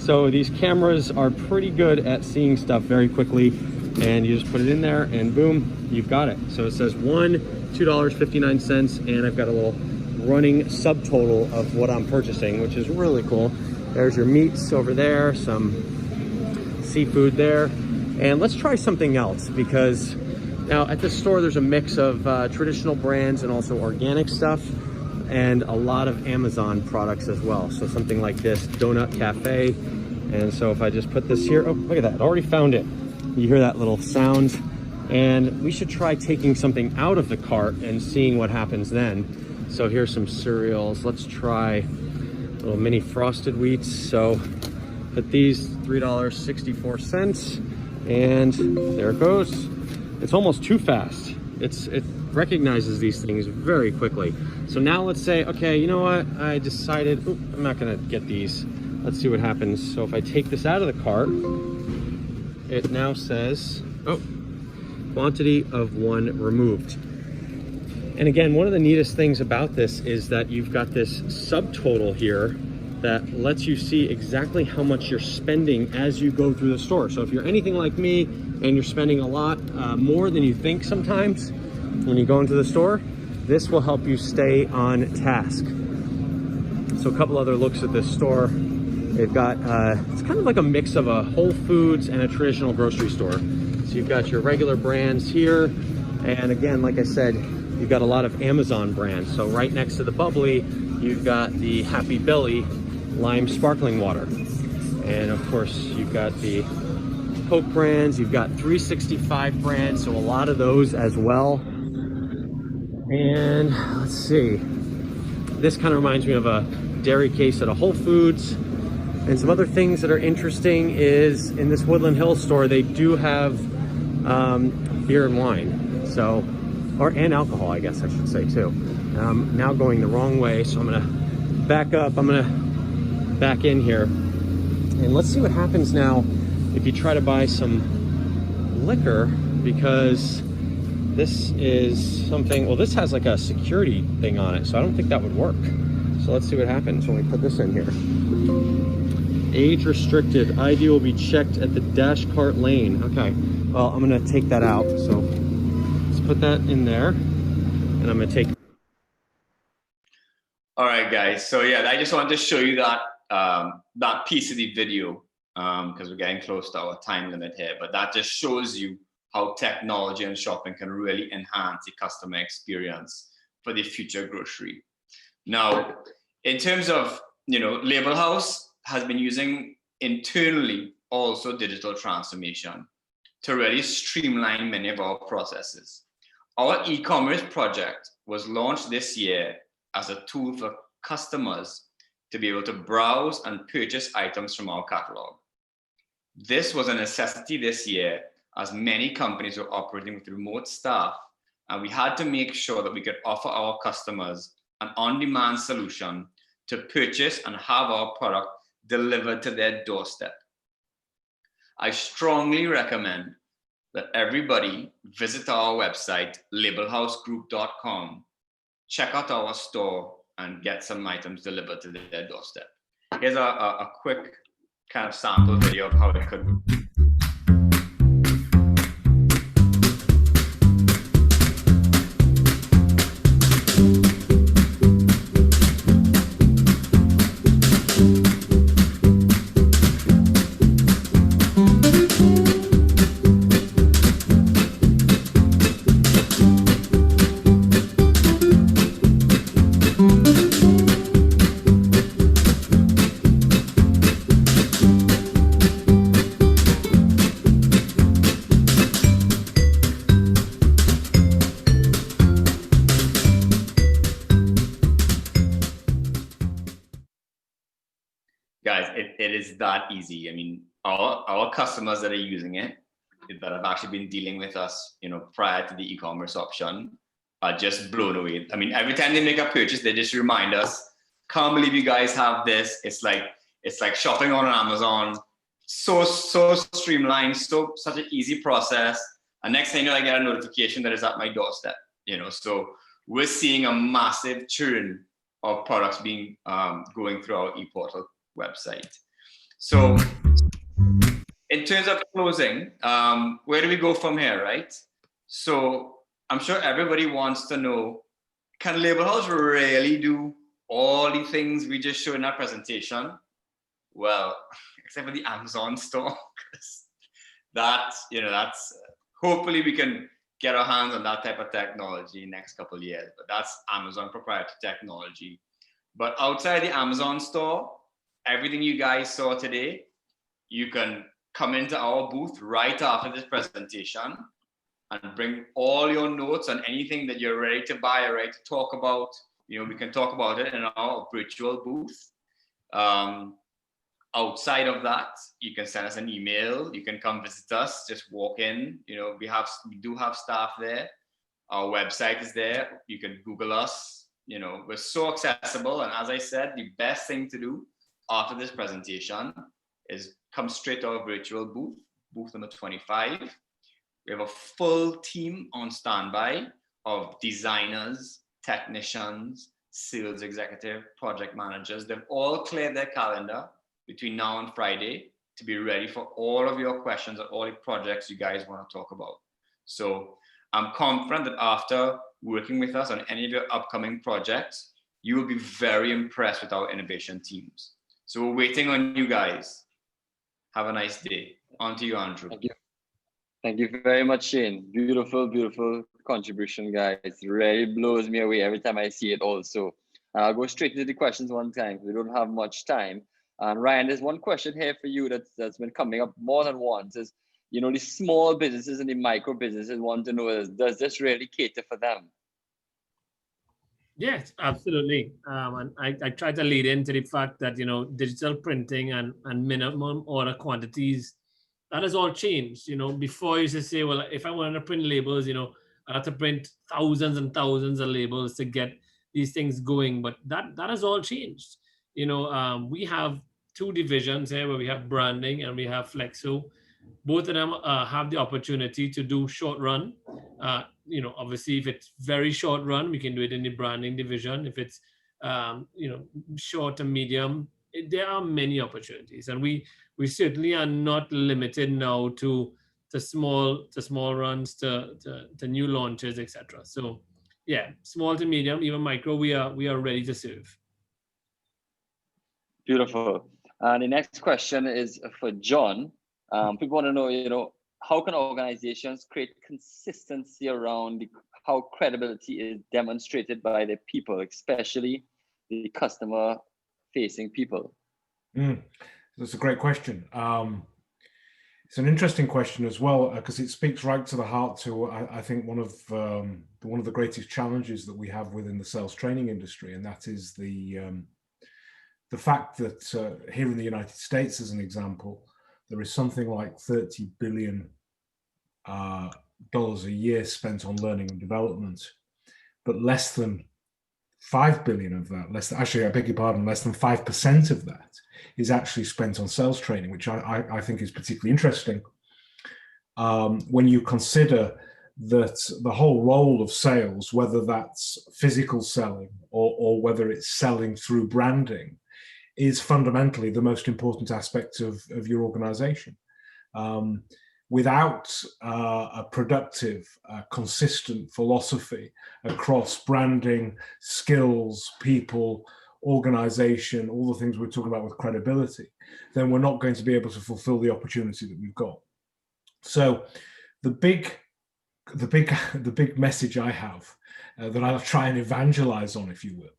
So these cameras are pretty good at seeing stuff very quickly, and you just put it in there and boom, you've got it. So it says $2.59, and I've got a little running subtotal of what I'm purchasing, which is really cool. There's your meats over there, some seafood there. And let's try something else, because now at this store there's a mix of traditional brands and also organic stuff, and a lot of Amazon products as well. So something like this Donut Cafe. And so if I just put this here, oh, look at that, it already found it. You hear that little sound, and we should try taking something out of the cart and seeing what happens then. So here's some cereals. Let's try little mini frosted wheats. So put these $3.64, and there it goes. It's almost too fast. It recognizes these things very quickly. So now let's say, okay, you know what? I decided, I'm not gonna get these. Let's see what happens. So if I take this out of the cart, it now says, oh, quantity of 1 removed. And again, one of the neatest things about this is that you've got this subtotal here that lets you see exactly how much you're spending as you go through the store. So if you're anything like me and you're spending a lot more than you think sometimes when you go into the store, this will help you stay on task. So a couple other looks at this store. They've got, it's kind of like a mix of a Whole Foods and a traditional grocery store. So you've got your regular brands here. And again, like I said, you've got a lot of Amazon brands. So right next to the bubbly, you've got the Happy Billy Lime Sparkling Water. And of course, you've got the Coke brands, you've got 365 brands, so a lot of those as well. And let's see, this kind of reminds me of a dairy case at a Whole Foods. And some other things that are interesting is in this Woodland Hills store, they do have beer and wine. So, and alcohol, I guess I should say too. I'm now going the wrong way, so I'm gonna back up. I'm gonna back in here. And let's see what happens now if you try to buy some liquor, because this is something, well, this has like a security thing on it, so I don't think that would work. So let's see what happens when we put this in here. Age restricted, ID will be checked at the dash cart lane. Okay, well, I'm gonna take that out. So let's put that in there, and I'm gonna take. All right, guys. So yeah, I just wanted to show you that that piece of the video because we're getting close to our time limit here. But that just shows you how technology and shopping can really enhance the customer experience for the future grocery. Now, in terms of, Label House has been using internally also digital transformation to really streamline many of our processes. Our e-commerce project was launched this year as a tool for customers to be able to browse and purchase items from our catalog. This was a necessity this year as many companies were operating with remote staff, and we had to make sure that we could offer our customers an on-demand solution to purchase and have our product delivered to their doorstep. I strongly recommend that everybody visit our website, labelhousegroup.com, check out our store, and get some items delivered to their doorstep. Here's a quick kind of sample video of how it could be. Thank you. Guys, it is that easy. I mean, our customers that are using it, that have actually been dealing with us, prior to the e-commerce option, are just blown away. I mean, every time they make a purchase, they just remind us, can't believe you guys have this. It's like shopping on Amazon. So streamlined, such an easy process. And next thing you know, I get a notification that it's at my doorstep. So we're seeing a massive churn of products being going through our ePortal website. So in terms of closing, where do we go from here, right? So I'm sure everybody wants to know, can Label House really do all the things we just showed in our presentation? Well, except for the Amazon store, that's hopefully we can get our hands on that type of technology next couple of years, but that's Amazon proprietary technology. But outside the Amazon store, everything you guys saw today, you can come into our booth right after this presentation and bring all your notes on anything that you're ready to buy or ready to talk about. We can talk about it in our virtual booth. Outside of that, you can send us an email. You can come visit us, just walk in. We do have staff there. Our website is there. You can Google us. We're so accessible. And as I said, the best thing to do after this presentation is come straight to our virtual booth number 25. We have a full team on standby of designers, technicians, sales executive, project managers. They've all cleared their calendar between now and Friday to be ready for all of your questions or all the projects you guys want to talk about. So I'm confident that after working with us on any of your upcoming projects, you will be very impressed with our innovation teams. So we're waiting on you guys. Have a nice day. On to you, Andrew. Thank you. Thank you very much, Shane. Beautiful, beautiful contribution, guys. It really blows me away every time I see it also. I'll go straight to the questions one time. We don't have much time. And Ryan, there's one question here for you that's been coming up more than once is, the small businesses and the micro businesses want to know, does this really cater for them? Yes, absolutely. And I try to lead into the fact that, digital printing and minimum order quantities, that has all changed. Before you used to say, well, if I wanted to print labels, I have to print thousands and thousands of labels to get these things going. But that has all changed. We have two divisions here where we have branding and we have Flexo. Both of them have the opportunity to do short run. Obviously, if it's very short run, we can do it in the branding division. If it's, short to medium, there are many opportunities. And we certainly are not limited now to small runs, to new launches, etc. So yeah, small to medium, even micro, we are ready to serve. Beautiful. And the next question is for John. People want to know, how can organizations create consistency around how credibility is demonstrated by the people, especially the customer-facing people? That's a great question. It's an interesting question as well, because it speaks right to the heart to, I think, one of the greatest challenges that we have within the sales training industry, and that is the fact that here in the United States, as an example, there is something like $30 billion a year spent on learning and development, but less than 5 billion of that, less than 5% of that is actually spent on sales training, which I think is particularly interesting. When you consider that the whole role of sales, whether that's physical selling or whether it's selling through branding, is fundamentally the most important aspect of your organization. Without a productive, consistent philosophy across branding, skills, people, organization, all the things we're talking about with credibility, then we're not going to be able to fulfill the opportunity that we've got. So the big message I have that I'll try and evangelize on, if you will,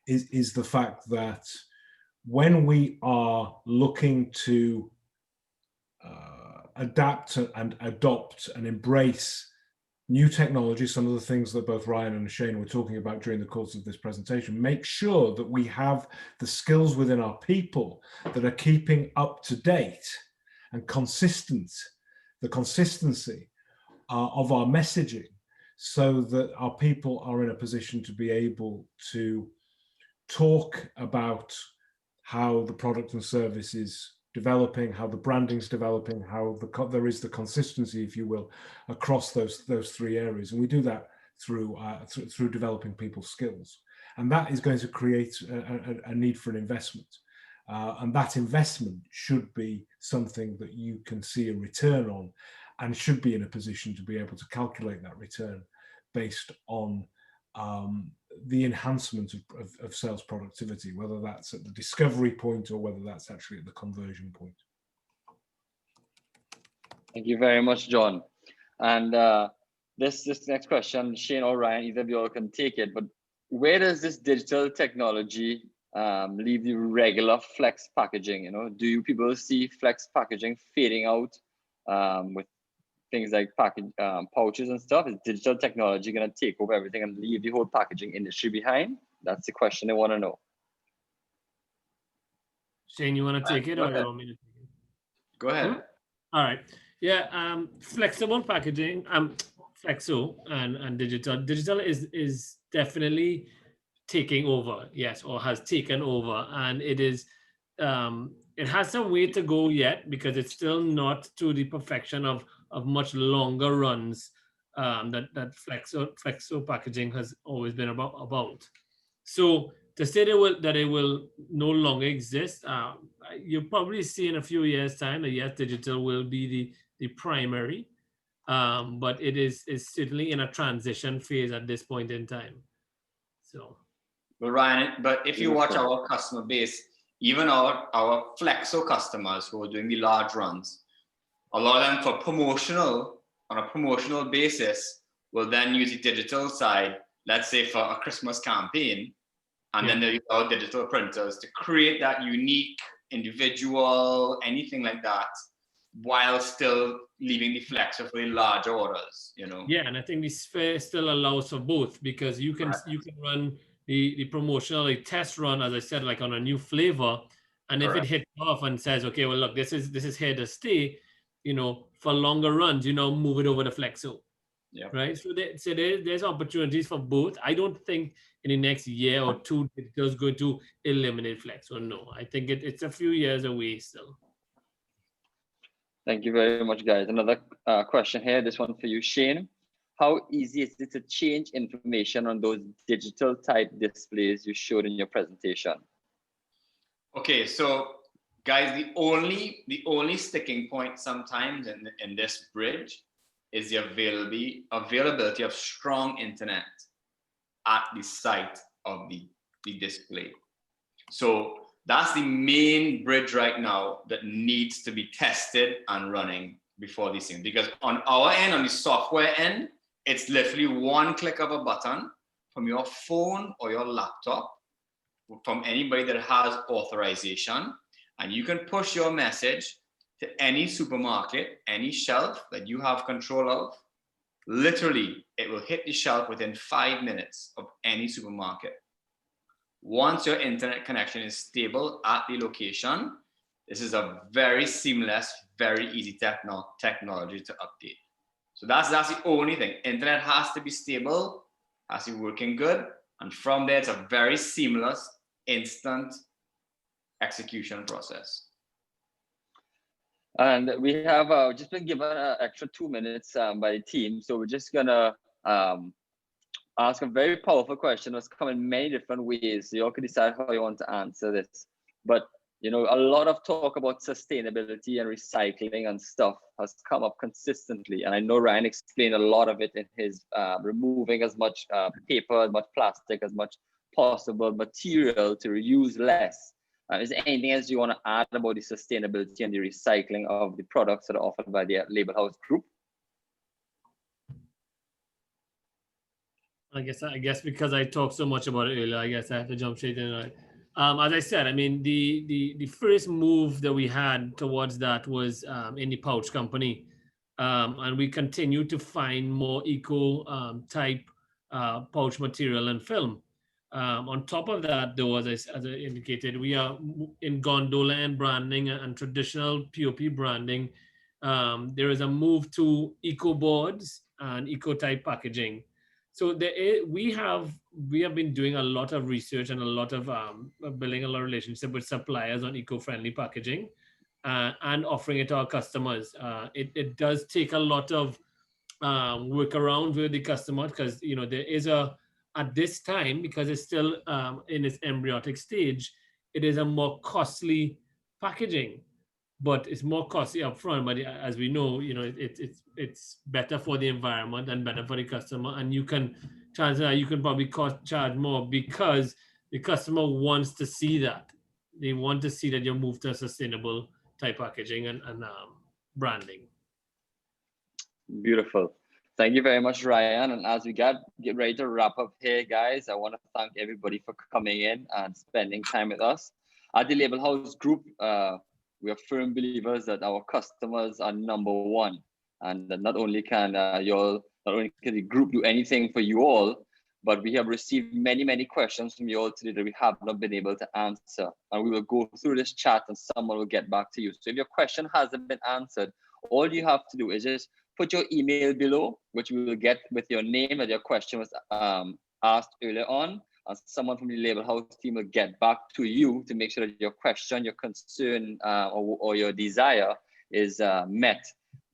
is the fact that when we are looking to adapt and adopt and embrace new technology, some of the things that both Ryan and Shane were talking about during the course of this presentation, make sure that we have the skills within our people that are keeping up to date and consistent, the consistency of our messaging, so that our people are in a position to be able to talk about how the product and service is developing, how the branding's developing, how there is the consistency, if you will, across those three areas. And we do that through developing people's skills. And that is going to create a need for an investment. And that investment should be something that you can see a return on, and should be in a position to be able to calculate that return based on the enhancement of sales productivity, whether that's at the discovery point or whether that's actually at the conversion point. Thank you very much, John. And this next question, Shane or Ryan, either of you all can take it, but where does this digital technology leave the regular flex packaging? You know, do you people see flex packaging fading out with things like pouches and stuff? Is digital technology going to take over everything and leave the whole packaging industry behind? That's the question they want to know. Shane, you want to take it, or you want me to take it? Go ahead. All right. Yeah. Flexible packaging, flexo and digital. Digital is definitely taking over. Yes, or has taken over, and it is. It has some way to go yet, because it's still not to the perfection of much longer runs that flexo packaging has always been about. So to say that it will no longer exist, you'll probably see in a few years' time that yes, digital will be the primary, but it is certainly in a transition phase at this point in time. So, well, Ryan, but if you watch our customer base, even our flexo customers who are doing the large runs, a lot of them on a promotional basis will then use the digital side, let's say for a Christmas campaign, and then they use our digital printers to create that unique individual, anything like that, while still leaving the flexo for the larger orders, you know? Yeah, and I think the sphere still allows for both, because you can run the promotional, like test run, as I said, like on a new flavor, and if it hits off and says, okay, well, look, this is here to stay, you know, for longer runs, you know, move it over to flexo. Yeah. Right. So there's opportunities for both. I don't think in the next year or two digital is going to eliminate flexo. No, I think it's a few years away still. Thank you very much, guys. Another question here. This one for you, Shane. How easy is it to change information on those digital type displays you showed in your presentation? Okay, so guys, the only sticking point sometimes in this bridge is the availability of strong internet at the site of the display. So that's the main bridge right now that needs to be tested and running before these things. Because on our end, on the software end, it's literally one click of a button from your phone or your laptop, from anybody that has authorization, and you can push your message to any supermarket, any shelf that you have control of. Literally, it will hit the shelf within 5 minutes of any supermarket. Once your internet connection is stable at the location, this is a very seamless, very easy technology to update. So that's the only thing. Internet has to be stable, has to be working good, and from there, it's a very seamless, instant execution process. And we have just been given an extra 2 minutes by the team. So we're just gonna ask a very powerful question that's come in many different ways. So you all can decide how you want to answer this. But you know, a lot of talk about sustainability and recycling and stuff has come up consistently. And I know Ryan explained a lot of it in his removing as much paper, as much plastic, as much possible material to reuse less. Is there anything else you want to add about the sustainability and the recycling of the products that are offered by the Label House Group? I guess because I talked so much about it earlier, I guess I have to jump straight in. As I said, I mean, the first move that we had towards that was in the pouch company. And we continue to find more eco type pouch material and film. On top of that, though, as I indicated, we are in gondola and branding and traditional POP branding. There is a move to eco boards and eco type packaging. So we have been doing a lot of research and a lot of building a lot of relationship with suppliers on eco-friendly packaging and offering it to our customers. It does take a lot of work around with the customer because there is at this time, because it's still in its embryonic stage, it is a more costly packaging, but it's more costly upfront. But as we know, it's better for the environment and better for the customer. And you can probably charge more because the customer wants to see that. They want to see that you move to a sustainable type packaging and branding. Beautiful. Thank you very much, Ryan. And as we get ready to wrap up here, guys, I want to thank everybody for coming in and spending time with us. At the Label House Group, we are firm believers that our customers are number one, and that not only can the group do anything for you all, but we have received many questions from you all today that we have not been able to answer. And we will go through this chat and someone will get back to you. So if your question hasn't been answered, all you have to do is just put your email below, which we will get with your name that your question was asked earlier on. And someone from the Label House team will get back to you to make sure that your question, your concern, or your desire is met,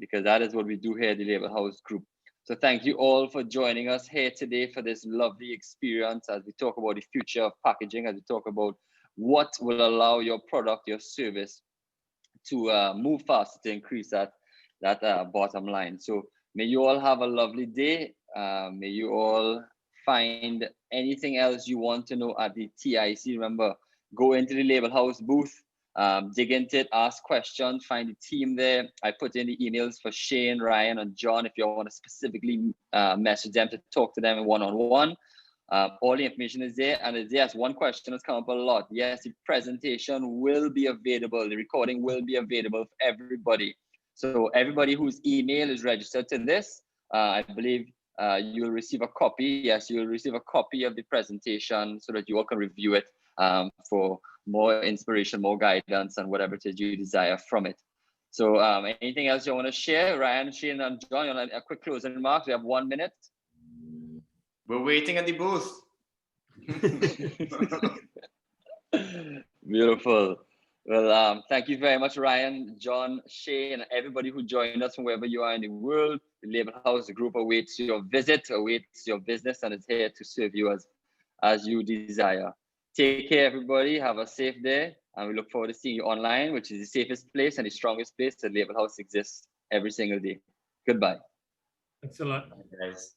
because that is what we do here at the Label House Group. So thank you all for joining us here today for this lovely experience as we talk about the future of packaging, as we talk about what will allow your product, your service to move faster, to increase that bottom line. So may you all have a lovely day. May you all find anything else you want to know at the TIC. Remember, go into the Label House booth, dig into it, ask questions, find the team there. I put in the emails for Shane, Ryan, and John if you want to specifically message them to talk to them one-on-one. All the information is there. And yes, one question has come up a lot. Yes, the presentation will be available. The recording will be available for everybody. So everybody whose email is registered to this, I believe you'll receive a copy. Yes, you'll receive a copy of the presentation so that you all can review it for more inspiration, more guidance, and whatever it is you desire from it. So anything else you want to share? Ryan, Shane, and John, you want a quick closing remarks? We have 1 minute. We're waiting at the booth. Beautiful. Well, thank you very much, Ryan, John, Shane, and everybody who joined us from wherever you are in the world. The Label House Group awaits your visit, awaits your business, and is here to serve you as you desire. Take care, everybody. Have a safe day, and we look forward to seeing you online, which is the safest place and the strongest place that Label House exists every single day. Goodbye. Thanks a lot. Bye, guys.